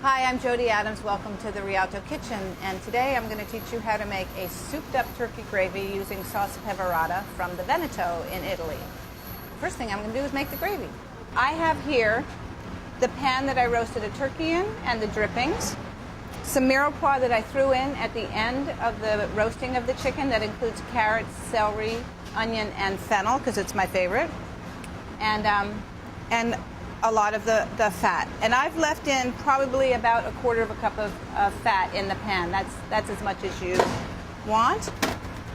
Hi, I'm Jody Adams. Welcome to the Rialto Kitchen, and today I'm going to teach you how to make a souped up turkey gravy using sauce peverada from the Veneto in Italy. First thing I'm going to do is make the gravy. I have here the pan that I roasted a turkey in and the drippings, some mirepoix that I threw in at the end of the roasting of the chicken that includes carrots, celery, onion, and fennel because it's my favorite, and a lot of the fat. And I've left in probably about a quarter of a cup of fat in the pan. That's as much as you want.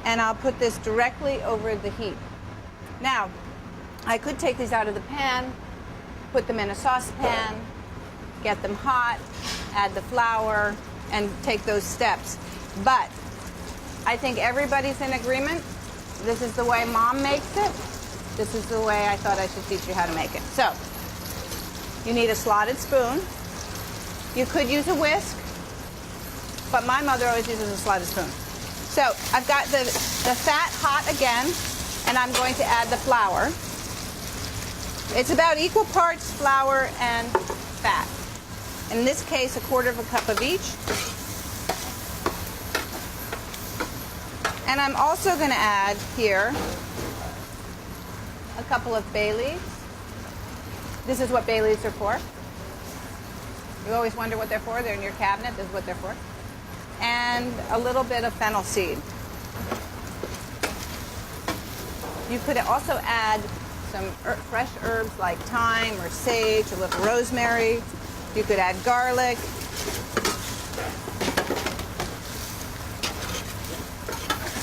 And I'll put this directly over the heat. Now, I could take these out of the pan, put them in a saucepan, get them hot, add the flour, and take those steps. But I think everybody's in agreement. This is the way Mom makes it. This is the way I thought I should teach you how to make it. So, you need a slotted spoon. You could use a whisk, but my mother always uses a slotted spoon. So I've got the fat hot again, and I'm going to add the flour. It's about equal parts flour and fat. In this case, a quarter of a cup of each. And I'm also going to add here a couple of bay leaves. This is what bay leaves are for. You always wonder what they're for. They're in your cabinet. This is what they're for. And a little bit of fennel seed. You could also add some fresh herbs like thyme or sage, a little rosemary. You could add garlic.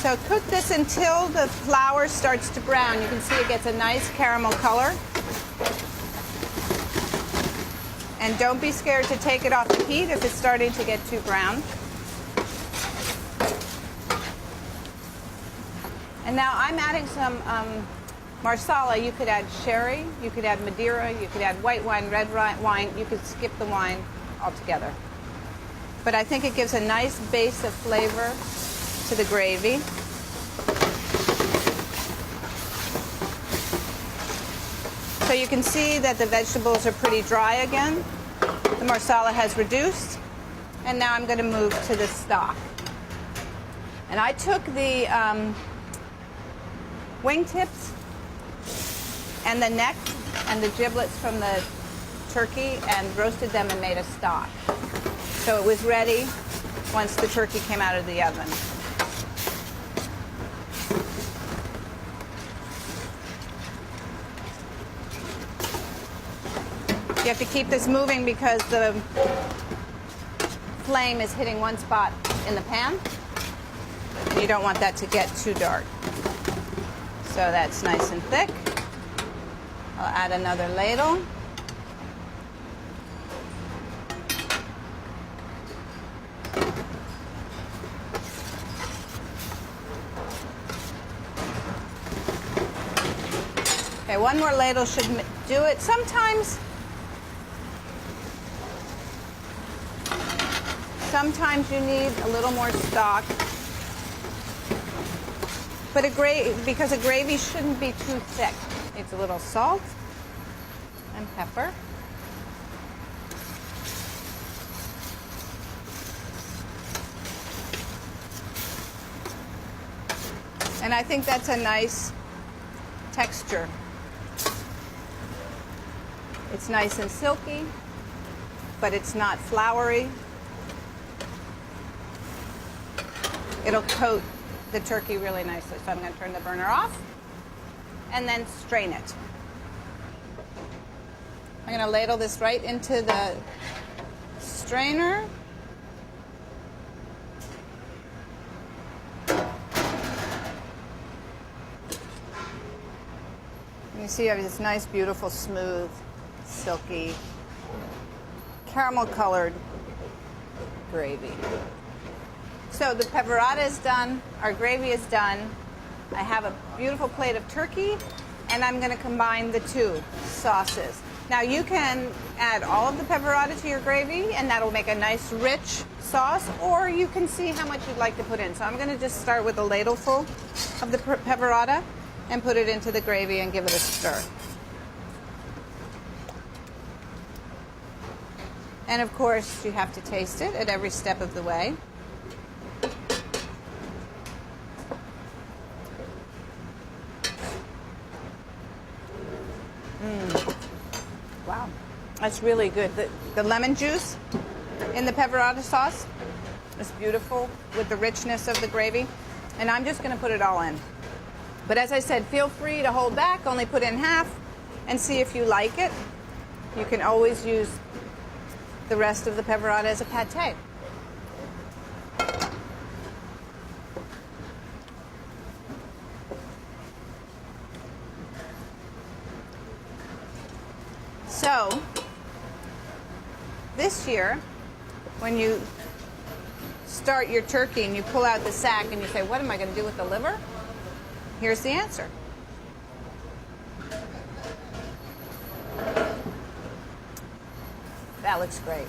So cook this until the flour starts to brown. You can see it gets a nice caramel color. And don't be scared to take it off the heat if it's starting to get too brown. And now I'm adding some Marsala. You could add sherry, you could add Madeira, you could add white wine, red wine. You could skip the wine altogether. But I think it gives a nice base of flavor to the gravy. So you can see that the vegetables are pretty dry again. The Marsala has reduced. And now I'm going to move to the stock. And I took the wingtips and the neck and the giblets from the turkey and roasted them and made a stock. So it was ready once the turkey came out of the oven. You have to keep this moving because the flame is hitting one spot in the pan. And you don't want that to get too dark. So that's nice and thick. I'll add another ladle. Okay, one more ladle should do it. Sometimes you need a little more stock, but because a gravy shouldn't be too thick. It's a little salt and pepper. And I think that's a nice texture. It's nice and silky, but it's not floury. It'll coat the turkey really nicely. So I'm going to turn the burner off and then strain it. I'm going to ladle this right into the strainer. And you see you have this nice, beautiful, smooth, silky, caramel-colored gravy. So the peverada is done, our gravy is done. I have a beautiful plate of turkey, and I'm going to combine the two sauces. Now you can add all of the peverada to your gravy, and that'll make a nice rich sauce, or you can see how much you'd like to put in. So I'm going to just start with a ladleful of the peverada and put it into the gravy and give it a stir. And of course, you have to taste it at every step of the way. Wow, that's really good. The lemon juice in the peverada sauce is beautiful with the richness of the gravy. And I'm just going to put it all in. But as I said, feel free to hold back, only put in half, and see if you like it. You can always use the rest of the peverada as a pate. So, this year, when you start your turkey and you pull out the sack and you say, what am I going to do with the liver? Here's the answer. That looks great.